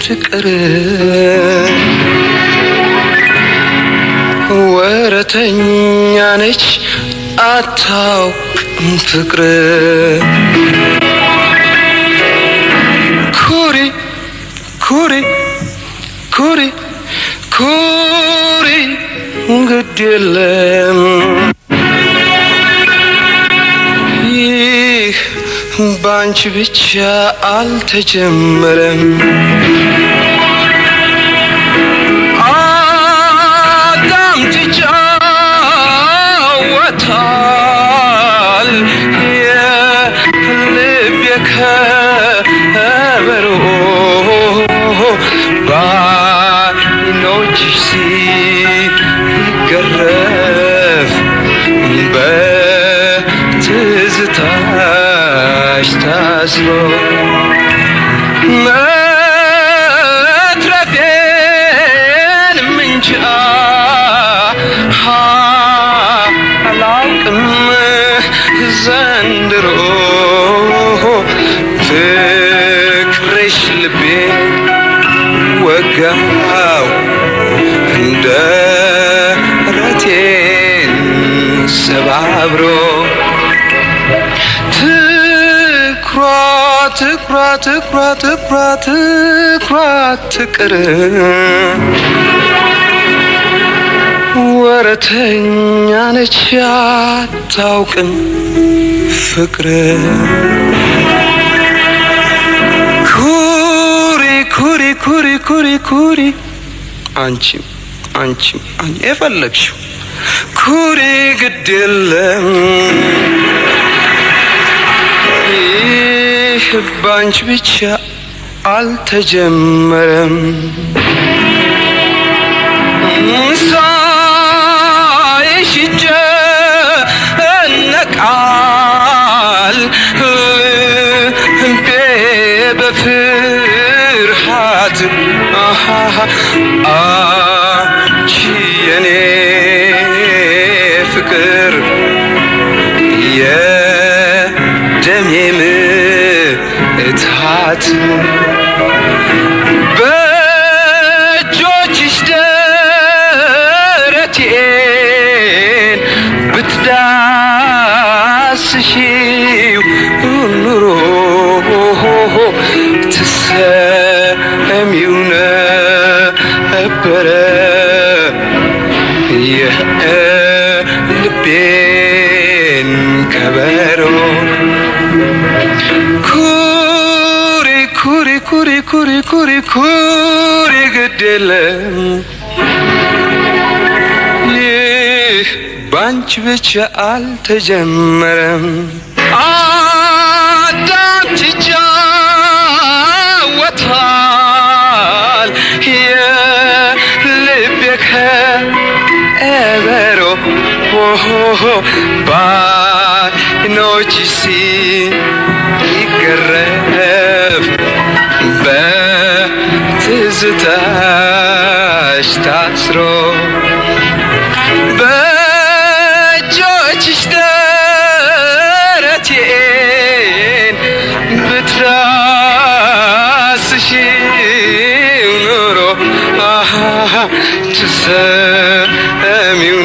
ትቅር ወረተኛ ነች አታውቅም ፍቅር ኩሪ ኩሪ ኩሪ ኩሪ ግድ የለም ይህ ባንቺ ብቻ አልተጀመረም አዳምጪ ጫወታል የልቤ ከበሮ ባይኖችሽ ሲገረፍ በትዝታሽ ታስሮ መትረፌን እንጃ አላውቅም ዘንድሮ ፍቅርሽ ልቤን ወጋው እንደ ረቴን ሰባብሮ ትኩራ ትቅር ወረተኛ ነች አታውቅም ፍቅር ኩሪ አንቺም የፈለግሽው ኩሪ ግድ የለም ይህ ባንቺ ብቻ አልተጀመረም ሳይሽ ይጨነቃል ልቤ በፍርሃት አንቺ የኔ ፍቅር የደሜ ምትሃት በእጆችሽ ደረቴን ብትዳስሺው ኑሮ ትሰሚው ነበረ የልቤን ከበሮ ኩሪ ግድ የለም ይህ ባንቺ ብቻ አልተጀመረም አዳምጪ ጫወታል የልቤ ከበሮ ባይኖችሽ ሲገረፍ በትዝታሽ ታስሮ በእጆችሽ ደረቴን ብትዳስሺው ኑሮ ትሰሚው